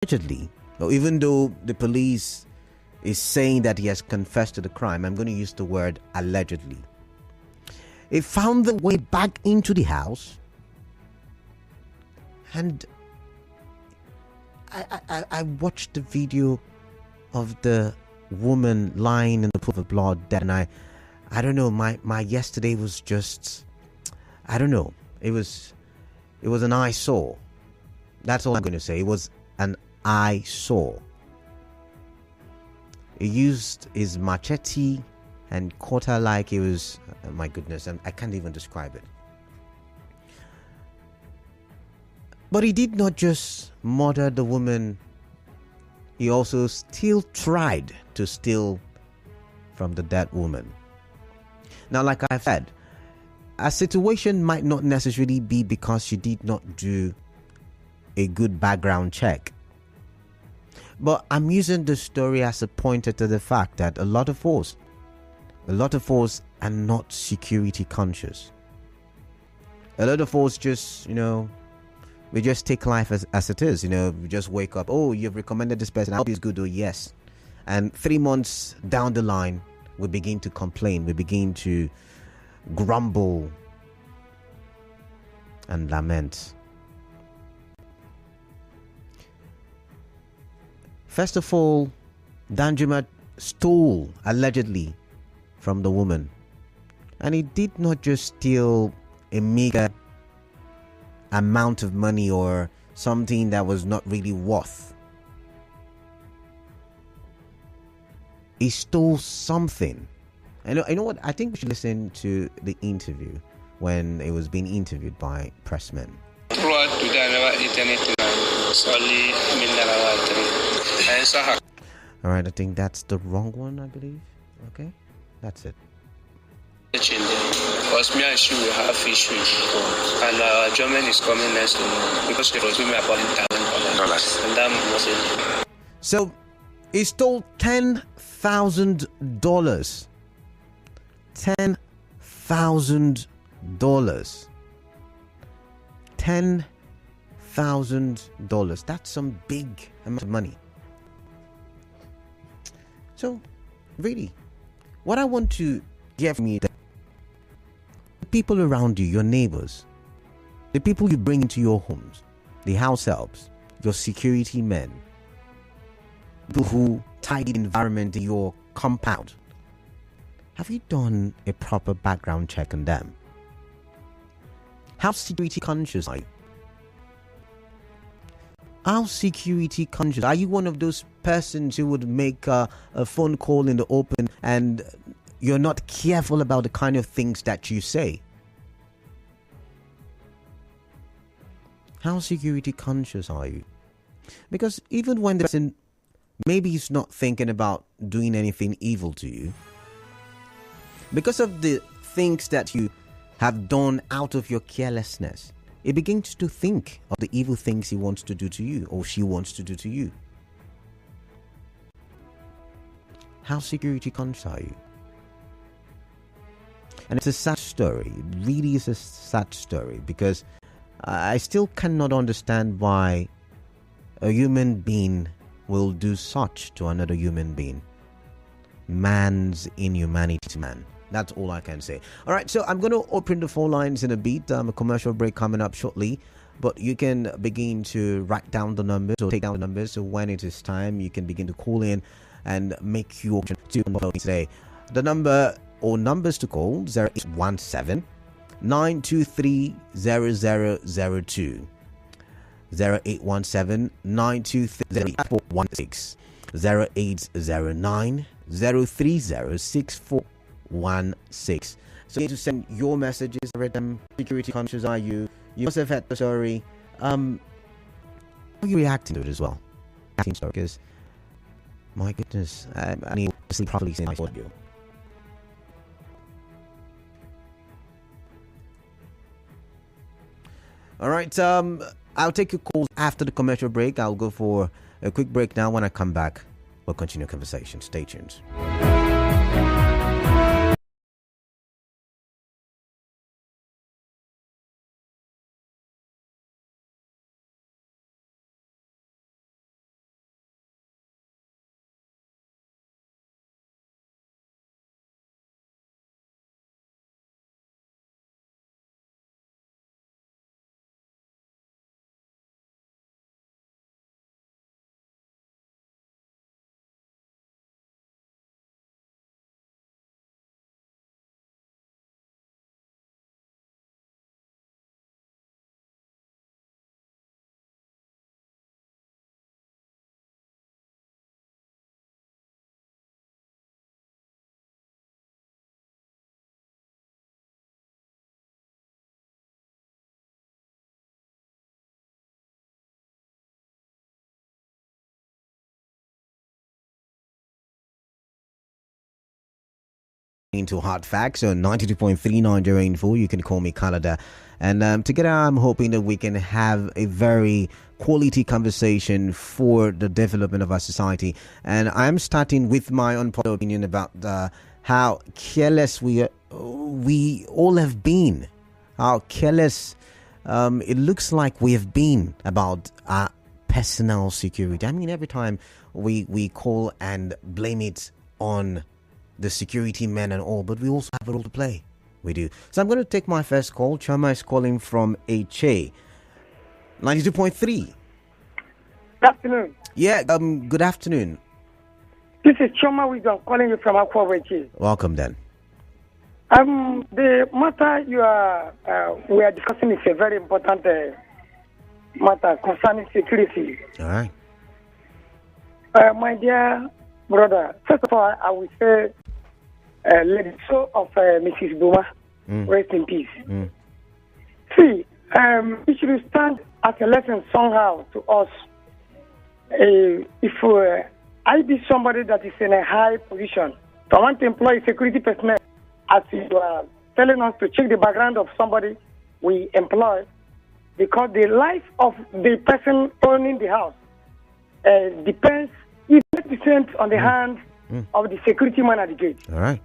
allegedly, or even though the police is saying that he has confessed to the crime, I'm going to use the word allegedly. He found the way back into the house, and I watched the video of the woman lying in the pool of blood dead, and I don't know, my yesterday was just, I don't know, it was an eyesore. That's all I'm going to say. It was an eyesore. He used his machete and caught her like it was, my goodness, I can't even describe it. But he did not just murder the woman, he also still tried to steal from the dead woman. Now, like I said, a situation might not necessarily be because she did not do a good background check. But I'm using the story as a pointer to the fact that a lot of us are not security conscious. A lot of us just, we just take life as it is. We just wake up, oh, you've recommended this person, I hope he's good, oh yes. And 3 months down the line, we begin to complain, we begin to grumble and lament. First of all, Danjuma stole, allegedly, from the woman. And he did not just steal a meager amount of money or something that was not really worth. He stole something. I know what? I think we should listen to the interview when it was being interviewed by pressmen. Throughout today, I never ate anything. It's only mineral water. All right, I think that's the wrong one, I believe. Okay, that's it. Because me and she will have fish week, and German is coming next to because she was with me about $1,000, and that was it. So he stole $10,000. $10,000. $10,000. That's some big amount of money. So, really, what I want to hear from you, the people around you, your neighbors, the people you bring into your homes, the house helps, your security men, people who tidy the environment in your compound, have you done a proper background check on them? How security conscious are you? How security conscious? Are you one of those persons who would make a phone call in the open and you're not careful about the kind of things that you say? How security conscious are you? Because even when the person maybe he's not thinking about doing anything evil to you, because of the things that you have done out of your carelessness, he begins to think of the evil things he wants to do to you or she wants to do to you. How security conscious are you? And it's a sad story. It really is a sad story because I still cannot understand why a human being will do such to another human being. Man's inhumanity to man. That's all I can say. All right, so I'm going to open the phone lines in a bit. A commercial break coming up shortly. But you can begin to write down the numbers or take down the numbers. So when it is time, you can begin to call in and make your option to today. The number or numbers to call 0817 923 0002. 0817 923 0416 0809 030 6416. So you need to send your messages. Security conscious are you? You must have had the story. How are you reacting to it as well? Because my goodness, I need to see properly in my audio. All right, I'll take your calls after the commercial break. I'll go for a quick break now. When I come back, we'll continue the conversation. Stay tuned. into Hard Facts on 92.3 Nigeria Info. You can call me Canada. And together, I'm hoping that we can have a very quality conversation for the development of our society. And I'm starting with my unpopular opinion about how careless we all have been. How careless it looks like we have been about our personal security. I mean, every time we call and blame it on the security men and all, but we also have a role to play. We do. So I'm going to take my first call. Chama is calling from HA 92.3. Good afternoon. Yeah, good afternoon. This is Choma Wisdom calling you from Akwa. Welcome then. The matter we are discussing is a very important matter concerning security. All right. My dear brother, first of all, I will say, let the soul of Mrs. Buma rest in peace. See, it should stand as a lesson somehow to us. If I be somebody that is in a high position, so I want to employ a security personnel, as you are telling us to check the background of somebody we employ, because the life of the person owning the house depends 80% on the hand of the security man at the gate. All right.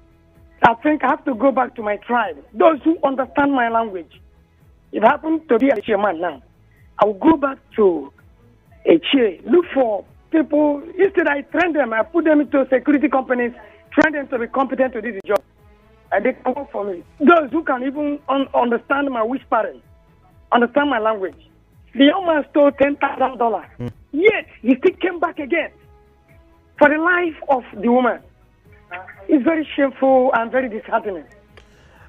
I think I have to go back to my tribe, those who understand my language. If I happen to be a chairman now, I will go back to a chair, look for people. Instead, I train them, I put them into security companies, train them to be competent to do the job. And they can work for me. Those who can even understand my whispering, understand my language. The young man stole $10,000. Yet, he still came back again for the life of the woman. It's very shameful and very disheartening.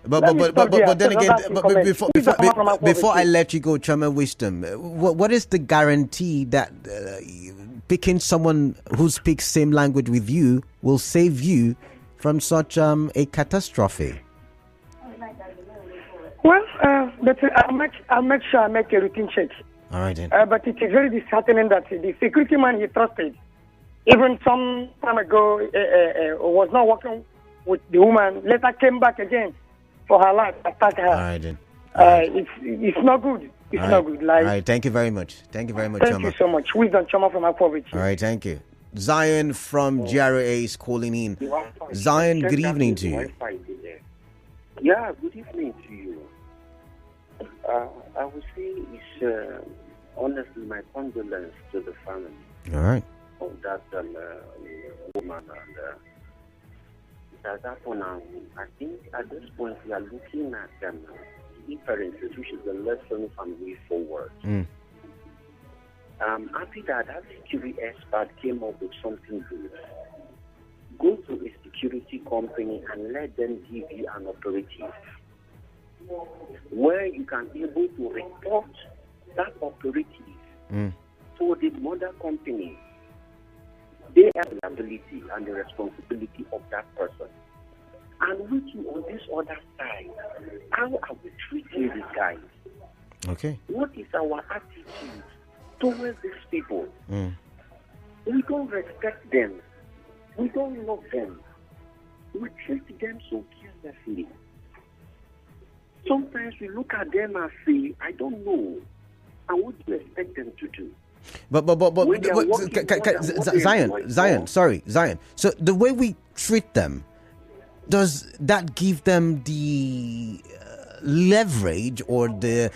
But then again, before I let you go, Chama Wisdom, what is the guarantee that picking someone who speaks same language with you will save you from such a catastrophe? Well, but I'll make sure I make a routine check. All right then. But it is very disheartening that the security man he trusted, even some time ago, was not working with the woman. Later came back again for her life, attack her. All right then. Right. It's not good. It's not good. Like, all right. Thank you very much. Thank you, Choma. You so much. Wisdom Choma from Akwa. All right. Thank you. Zion from GRA is calling in. Zion, good evening to you. Yeah, good evening to you. I would say it's honestly my condolence to the family. All right. Of that woman, and that happened. I think at this point we are looking at inferences, which is the lesson and way forward. I'm happy that security expert came up with something good. Go to a security company and let them give you an operative where you can be able to report that operative to the mother company. They have the ability and the responsibility of that person. And with you on this other side, how are we treating these guys? Okay. What is our attitude towards these people? We don't respect them. We don't love them. We treat them so carelessly. Sometimes we look at them and say, I don't know. And what do you expect them to do? But Zion. So the way we treat them, does that give them the leverage or the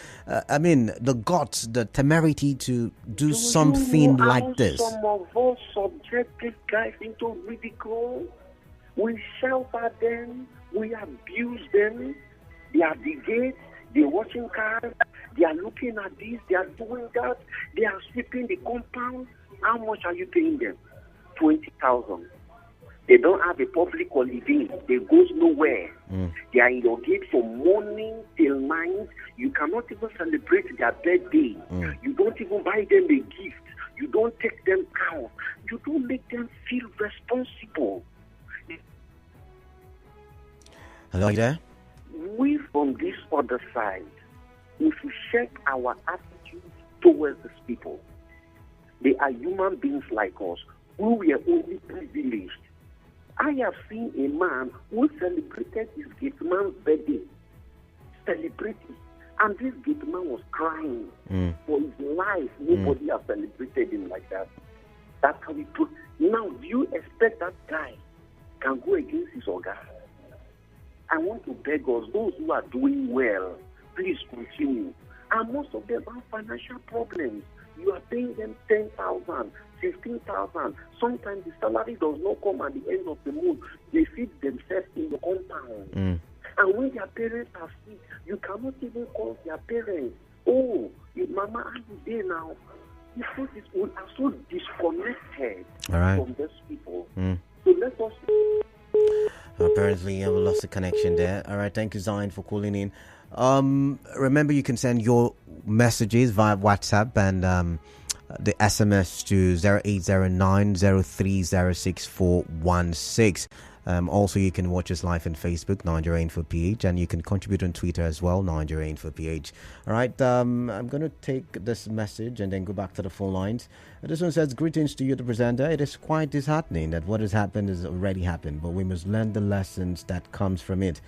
guts, the temerity to do something like this? Some of us subjected guys into ridicule. We shout at them. We abuse them. They are the gates. They're watching cars. They are looking at this. They are doing that. They are sweeping the compound. How much are you paying them? 20,000. They don't have a public holiday. They go nowhere. They are in your gate from morning till night. You cannot even celebrate their birthday. You don't even buy them a gift. You don't take them out. You don't make them feel responsible. Hello, are you there? We from this other side, if we check our attitude towards these people, they are human beings like us. We were only privileged. I have seen a man who celebrated his gate man's birthday. Celebrating. And this gate man was crying for his life. Nobody has celebrated him like that. That's how we put. Now, do you expect that guy can go against his organ? I want to beg us, those who are doing well, please continue. And most of them have financial problems. You are paying them 10,000, 15,000. Sometimes the salary does not come at the end of the month. They feed themselves in the compound. And when their parents are sick, you cannot even call their parents. Oh, Mama, are you there now? We are so disconnected from these people. So let us. Apparently, we lost the connection there. All right, thank you, Zion, for calling in. Remember, you can send your messages via WhatsApp and the SMS to 0809 0306 also, you can watch us live on Facebook, Nigeria Info PH, and you can contribute on Twitter as well, Nigeria Info PH. All right, I'm going to take this message and then go back to the phone lines. This one says, greetings to you, the presenter. It is quite disheartening that what has happened has already happened, but we must learn the lessons that comes from it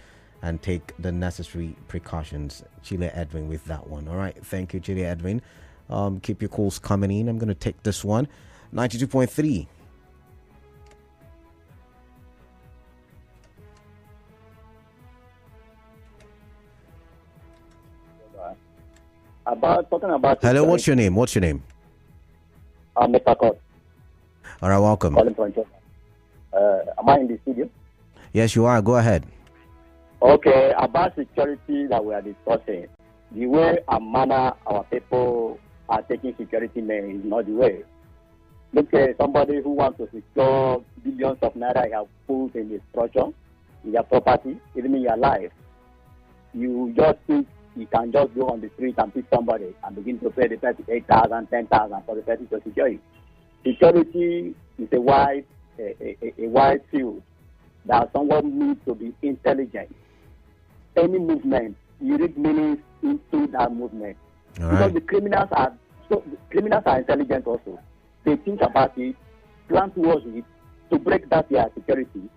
and take the necessary precautions. Chile Edwin with that one. All right, thank you, Chile Edwin. Keep your calls coming in. I'm going to take this one. 92.3. Talking about. Hello, what's your name? I'm Mr. Scott. All right, welcome. Am I in the studio? Yes, you are. Go ahead. Okay, about security that we are discussing, the way and manner our people are taking security men is not the way. Look at somebody who wants to secure billions of naira you have put in the structure, in your property, even in your life. You just think you can just go on the street and pick somebody and begin to pay the person 8,000, 10,000 for the person to secure you. Security is a wide field that someone needs to be intelligent. Any movement, you read meanings into that movement. All because right. the criminals are intelligent also. They think about it, plan towards it to break that their security.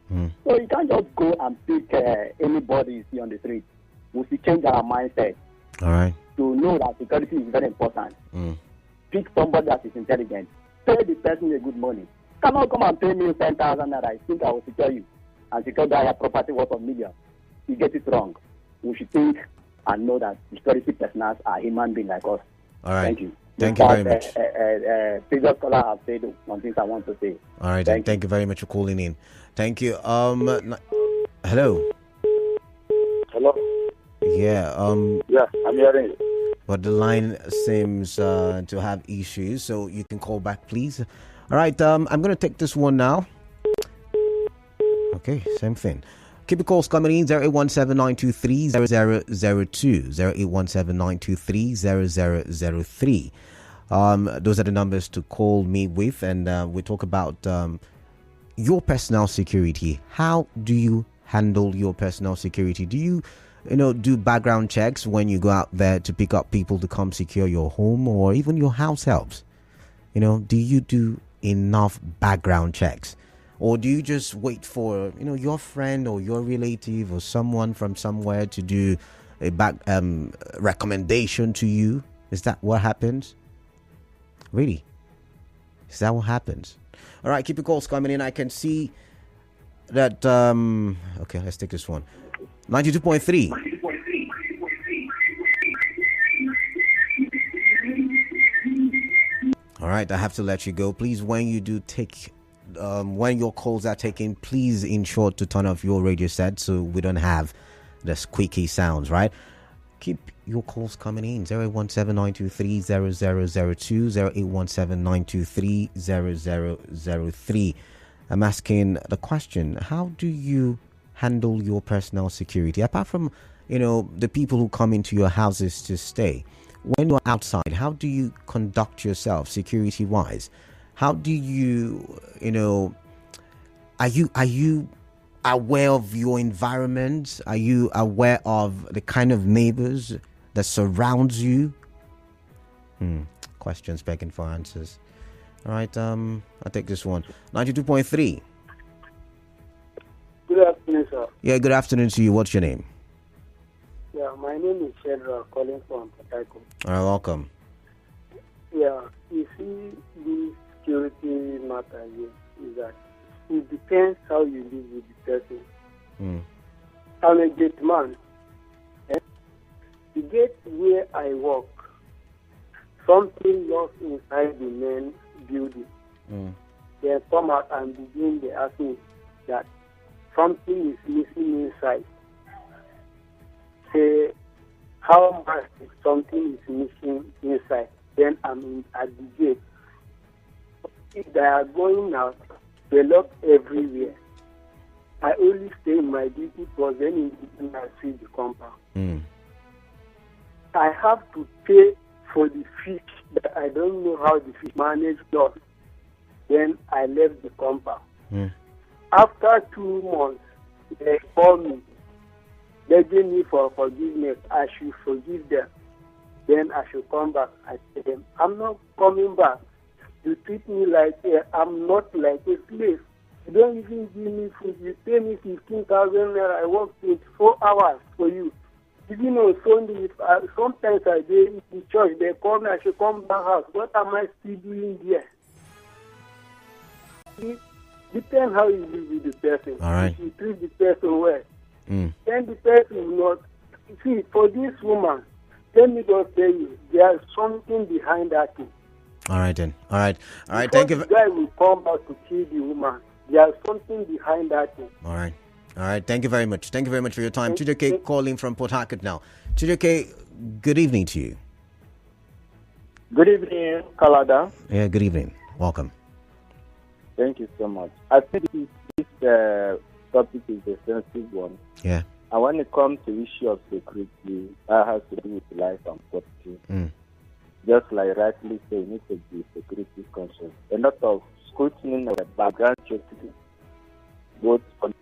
So you can't just go and pick anybody you see on the street. We should change our mindset. All right. To know that security is very important. Pick somebody that is intelligent. Pay the person a good money. Cannot come and pay me 10,000 naira. I think I will secure you and secure that property worth of millions. You get it wrong. We should think and know that security personnel are human beings like us. All right. Thank you. Thank you very much. Previous caller have said some things I want to say. All right. Thank you very much for calling in. Thank you. Hello. Hello. Yeah. Yeah, I'm hearing you. But the line seems to have issues, so you can call back, please. All right. I'm going to take this one now. Okay, same thing. Keep your calls coming in, 0817-923-0002, 0817-923-0003. Those are the numbers to call me with, and we talk about your personal security. How do you handle your personal security? Do you do background checks when you go out there to pick up people to come secure your home or even your house helps? Do you do enough background checks? Or do you just wait for, your friend or your relative or someone from somewhere to do a back recommendation to you? Is that what happens? Really? Is that what happens? All right, keep your calls coming in. I can see that, okay, let's take this one. 92.3. All right, I have to let you go. Please, when you do take, when your calls are taken, please ensure to turn off your radio set so we don't have the squeaky sounds, right? Keep your calls coming in. 0817-923-0002, 0817-923-0003. I'm asking the question, how do you handle your personal security? Apart from, the people who come into your houses to stay, when you're outside, how do you conduct yourself security-wise? How do you, are you aware of your environment? Are you aware of the kind of neighbors that surrounds you? Questions begging for answers. All right, I'll take this one. 92.3. sir. Yeah, good afternoon to you. What's your name? Yeah, my name is Shedra, calling from Port Harcourt. All right, welcome. Yeah, you see, the security matter here is that it depends how you live with the person. I'm a gate man. The gate where I work, something lost inside the main building. They come out and begin to ask me that something is missing inside. Say, how much something is missing inside? Then I'm at the gate. If they are going out, they lock everywhere. I only stay in my duty because then in the evening I see the compound. I have to pay for the fish that I don't know how the fish managed lost. Then I left the compound. After 2 months, they call me, begging me for forgiveness. I should forgive them. Then I should come back. I tell them, I'm not coming back. You treat me like I'm not like a slave. You don't even give me food. You pay me 15,000 naira. I work 24 hours for you. Even on Sunday, sometimes I go in the church. They call me. I should come back house. What am I still doing there? It depends how you live with the person. All right. If you treat the person well, then the person will not. See, for this woman, let me just tell you, there's something behind that thing. All right then. All right. Thank you. The guy will come back to kill the woman. There's something behind that thing. All right. Thank you very much. Thank you very much for your time. Chijoke calling from Port Harcourt now. Chijoke, good evening to you. Good evening, Kalada. Yeah, good evening. Welcome. Thank you so much. I think this topic is a sensitive one. Yeah. And when it comes to issue of security, that has to do with life and property. Just like rightly say, you need to be security conscious. A lot of scrutiny of the background checking, both on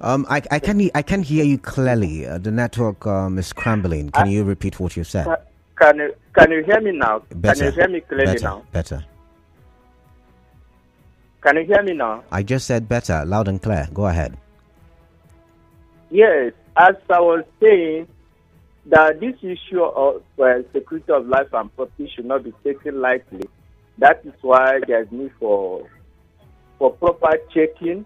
I can't hear you clearly. The network is crumbling. Can you repeat what you said? Can you hear me now? Better. Can you hear me clearly now? Better. Can you hear me now? I just said better, loud and clear. Go ahead. Yes, as I was saying, that this issue of security of life and property should not be taken lightly. That is why there is need for proper checking,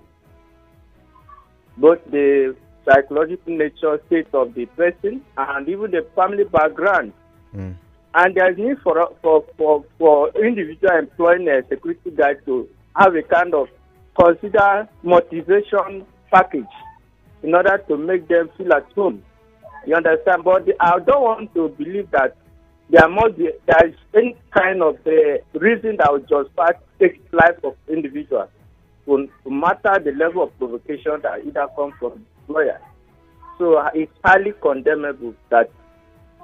both the psychological nature, state of the person, and even the family background. And there is need for individual employing a security guard to have a kind of consider motivation package in order to make them feel at home. You understand? But I don't want to believe that there is any kind of reason that would just take life of individuals, no matter the level of provocation that either comes from employer. So it's highly condemnable that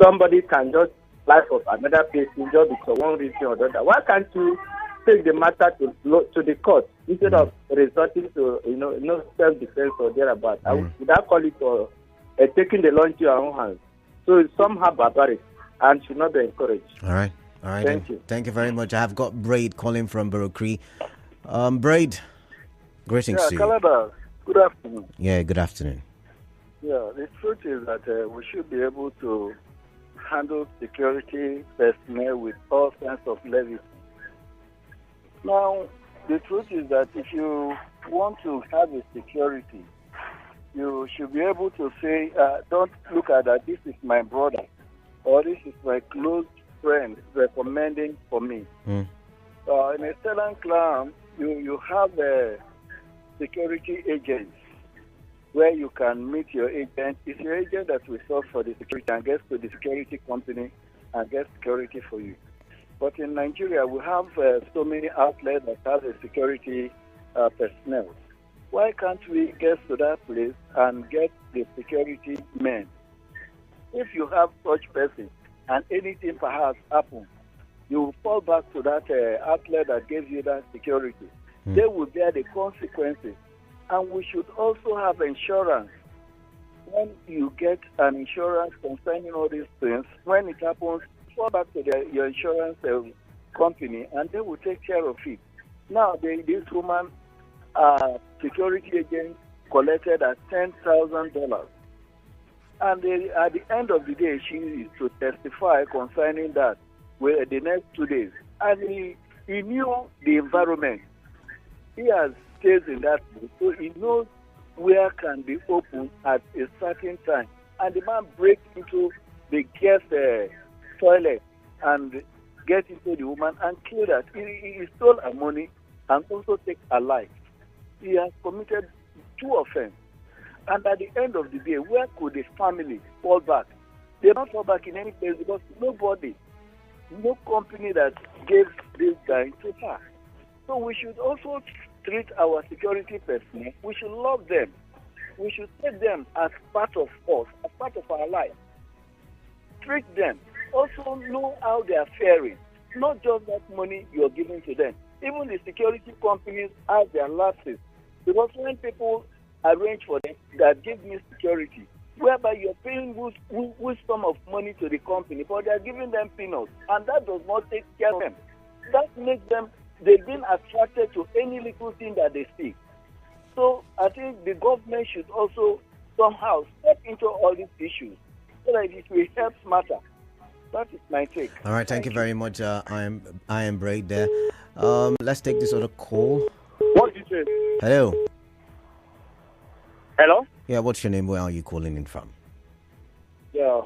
somebody can just life of another person just because one reason or the other. Why can't you take the matter to the court instead of resorting to self-defense or thereabout? Would I call it taking the law into your own hands? So it's somehow barbaric and should not be encouraged. All right. Thank you. Thank you very much. I have got Braid calling from Burokri. Braid, greetings to you. Kalada, good afternoon. Yeah, good afternoon. Yeah, the truth is that we should be able to handle security personnel with all kinds of levity. Now, the truth is that if you want to have a security, you should be able to say, don't look at that, this is my brother, or this is my close friend recommending for me. In a certain clan, you have security agents where you can meet your agent. It's your agent that will source for the security and gets to the security company and gets security for you. But in Nigeria, we have so many outlets that have a security personnel. Why can't we get to that place and get the security men? If you have such person and anything perhaps happens, you fall back to that outlet that gave you that security. They will bear the consequences. And we should also have insurance. When you get an insurance concerning all these things, when it happens, fall back to your insurance company and they will take care of it. Now, this woman security agent collected at $10,000. And at the end of the day, she is to testify concerning that the next 2 days. And he knew the environment. He has stayed in that place, so he knows where can be opened at a certain time. And the man breaks into the guest toilet and gets into the woman and killed her. He stole her money and also take her life. He has committed 2 offenses. And at the end of the day, where could the family fall back? They don't fall back in any place because nobody, no company that gave this guy to her. So we should also treat our security personnel. We should love them. We should take them as part of us, as part of our life. Treat them. Also know how they are faring. Not just that money you are giving to them. Even the security companies have their lapses. Because when people arrange for them that give me security, whereby you're paying huge sum of money to the company, but they're giving them peanuts, and that does not take care of them. That makes them, they've been attracted to any little thing that they see. So I think the government should also somehow step into all these issues so that it will help matter. That is my take. All right, thank you very much. I am Braid there. Let's take this other call. What did you say? Hello. Hello? Yeah, what's your name? Where are you calling in from? Yeah,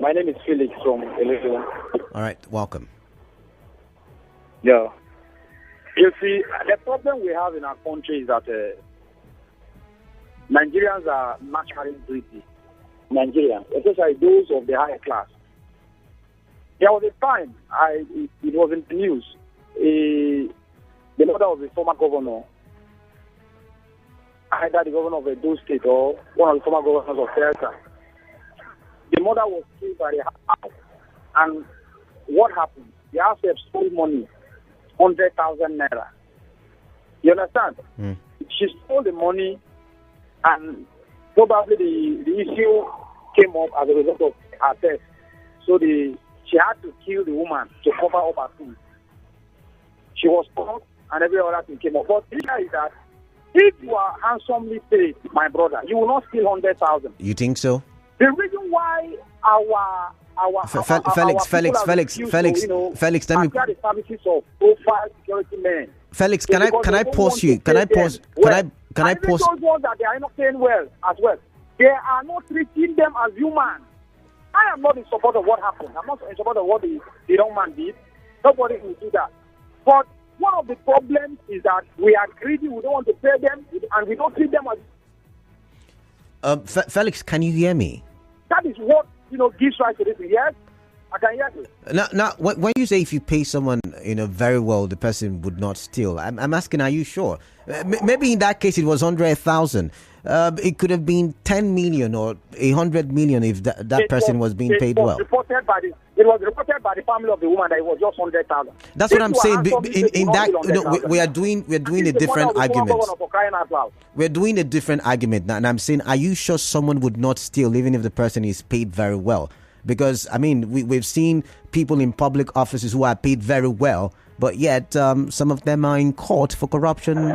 my name is Felix from Elizabeth. All right, welcome. Yeah. You see, the problem we have in our country is that Nigerians are naturally greedy. Nigerians, especially those of the higher class. There was a time, it was in the news, the mother of the former governor, either the governor of Edo State or one of the former governors of Delta. The mother was killed by the house. And what happened? The house stole money, 100,000 naira. You understand? She stole the money, and probably the issue came up as a result of her death. So she had to kill the woman to cover up her sins. She was caught, and every other thing came up. But the issue is that if you are handsomely paid, my brother, you will not steal 100,000. You think so? The reason why Felix, let me. The services of profile security men. Felix, can I pause you? Can I pause? Can I pause? Those ones that they are not paying well as well. They are not treating them as human. I am not in support of what happened. I'm not in support of what the young man did. Nobody will do that. But one of the problems is that we are greedy. We don't want to pay them, and we don't treat them as. Felix, can you hear me? That is what gives rise to this. Yes, I can hear you. Now, when you say if you pay someone, very well, the person would not steal. I'm asking, are you sure? Maybe in that case it was 100,000. It could have been 10 million or 100 million if that person was being paid well. It was reported by the family of the woman that it was just 100,000. That's what I'm saying. In that, we are doing a different argument. We're doing a different argument now, and I'm saying, are you sure someone would not steal even if the person is paid very well? Because we've seen people in public offices who are paid very well, but yet some of them are in court for corruption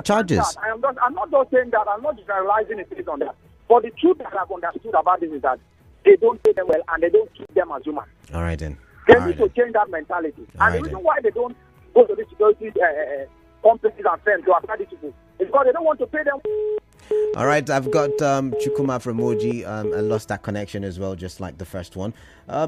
charges. I'm not just saying that. I'm not generalizing it based on that. But the truth that I've understood about this is that they don't pay them well and they don't treat them as human. All right then. They need to change that mentality. And the reason why they don't go to the security companies and firms to apply these people is because they don't want to pay them. All right, I've got Chukuma from Moji. I lost that connection as well, just like the first one.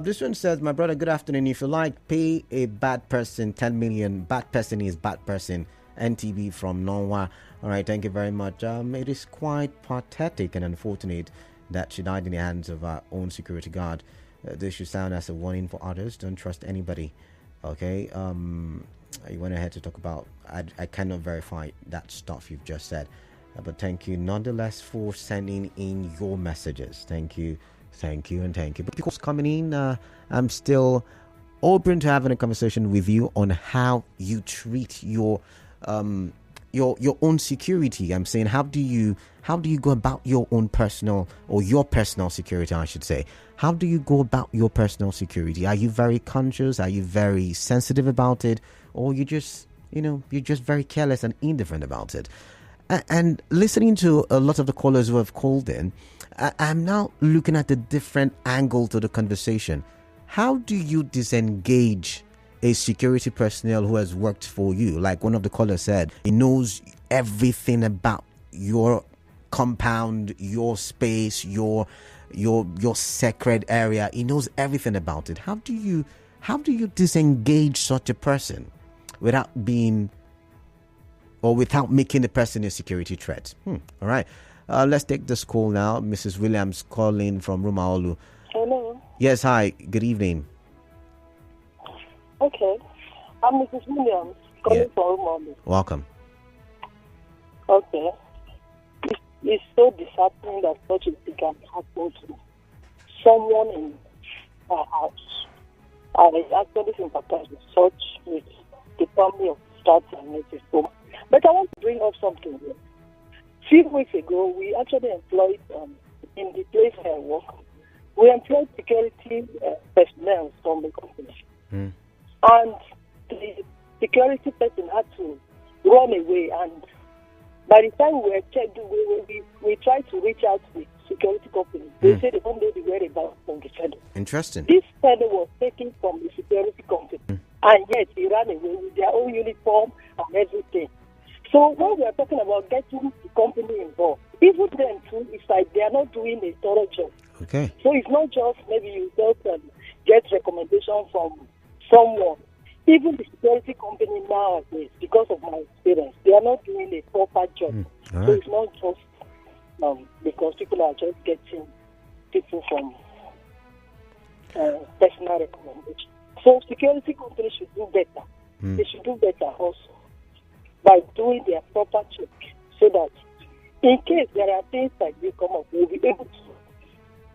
This one says, my brother, good afternoon. If you like, pay a bad person 10 million. Bad person is bad person. NTB from Nonwa. All right, thank you very much. It is quite pathetic and unfortunate that she died in the hands of our own security guard. This should sound as a warning for others. Don't trust anybody. Okay. You went ahead to talk about. I cannot verify that stuff you've just said. But thank you nonetheless for sending in your messages. Thank you. But because coming in, I'm still open to having a conversation with you on how you treat your own security. I'm saying, how do you go about your own personal security, I should say? How do you go about your personal security? Are you very conscious? Are you very sensitive about it? Or you just you're just very careless and indifferent about it. And listening to a lot of the callers who have called in, I'm now looking at a different angle to the conversation. How do you disengage a security personnel who has worked for you? Like one of the callers said, he knows everything about your compound, your space, your sacred area. He knows everything about it. How do you disengage such a person without making the person a security threat? All right. Let's take this call now. Mrs. Williams calling from Rumaolu. Hello. Yes, hi. Good evening. Okay. I'm Mrs. Williams calling from Rumaolu. Welcome. Okay. It's so disheartening that such a thing can happen to someone in our house. I actually sympathize with the family of staff and nurses. But I want to bring up something here. Few weeks ago, we actually employed, in the place where I work, we employed security personnel from the company. And the security person had to run away. And by the time we were checked, we tried to reach out to the security company. They said they don't know the whereabouts from the fellow. Interesting. This fellow was taken from the security company. And yet he ran away with their own uniform and everything. So when we are talking about getting the company involved, even them too, it's like they are not doing a thorough job. Okay. So it's not just maybe you just get recommendation from someone. Even the security company nowadays, because of my experience, they are not doing a proper job. All right. So it's not just because people are just getting people from personal recommendation. So security companies should do better. They should do better also by doing their proper check, so that in case there are things like this come up, we'll be able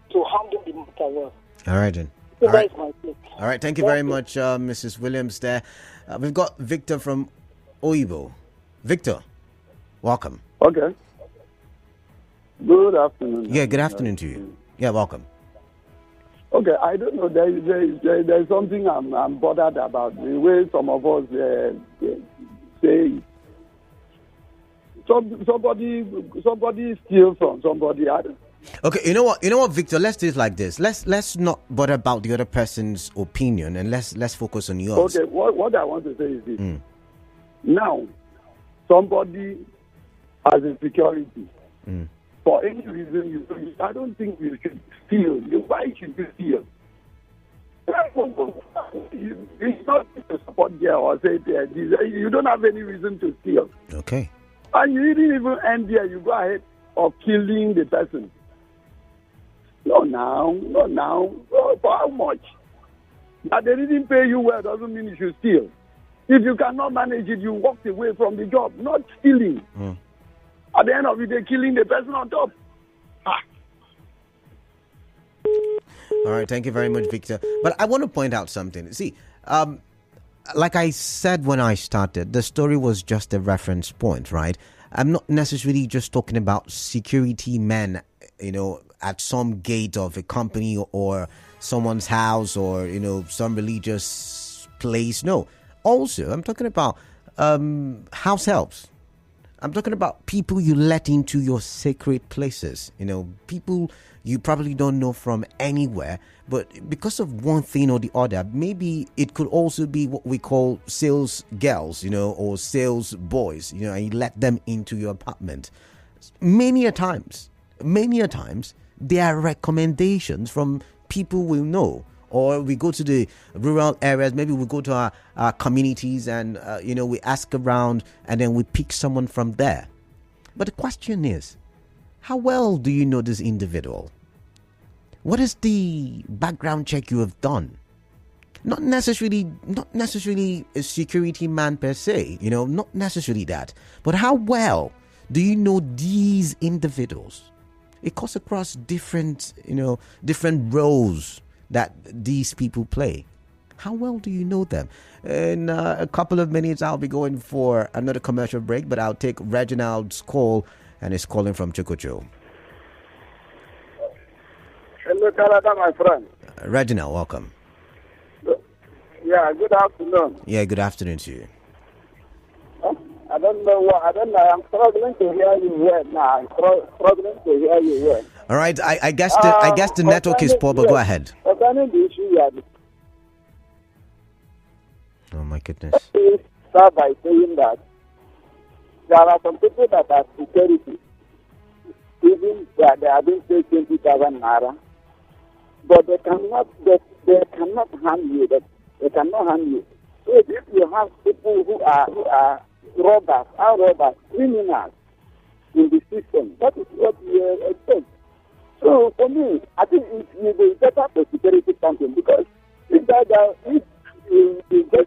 to handle the matter well. All right, then. So that is my take. All right, thank you very much, Mrs. Williams there. We've got Victor from Oyibo. Victor, welcome. Okay. Good afternoon. Yeah, good afternoon to you. Yeah, welcome. Okay, I don't know. There's something I'm bothered about. The way some of us say somebody steals from somebody. Okay, you know what, Victor? Let's do it like this. Let's not bother about the other person's opinion, and let's focus on yours. Okay, what I want to say is this. Now, somebody has a security. For any reason, I don't think you should steal. Why should you steal? It's not to support there or say there. You don't have any reason to steal. Okay. And you didn't even end there. You go ahead of killing the person. Not now. For how much? That they didn't pay you well doesn't mean you should steal. If you cannot manage it, you walk away from the job, not stealing. At the end of the day, killing the person on top. All right, thank you very much, Victor. But I want to point out something. See, like I said when I started, the story was just a reference point, right? I'm not necessarily just talking about security men, at some gate of a company or someone's house or, some religious place. No. Also, I'm talking about house helps. I'm talking about people you let into your sacred places. People you probably don't know from anywhere, but because of one thing or the other, maybe it could also be what we call sales girls, or sales boys, and you let them into your apartment. Many a times, there are recommendations from people we know. Or we go to the rural areas, maybe we go to our communities and, we ask around and then we pick someone from there. But the question is, how well do you know this individual? What is the background check you have done? Not necessarily a security man per se, not necessarily that. But how well do you know these individuals? It cuts across different roles that these people play. How well do you know them? In a couple of minutes, I'll be going for another commercial break, but I'll take Reginald's call, and he's calling from Chokocho. Hello, Canada, my friend. Reginald, welcome. Yeah, good afternoon. Yeah, good afternoon to you. don't know what. I don't know. I'm struggling to hear you well now. I'm struggling to hear you well. All right. I guess the network is poor, but go ahead. Concerning the issue you are Oh my goodness. start by saying that there are some people that are security, even that they have been paid 20,000 naira, but they cannot harm you. They cannot harm you. So if you have people who are robbers, criminals in the system, that is what we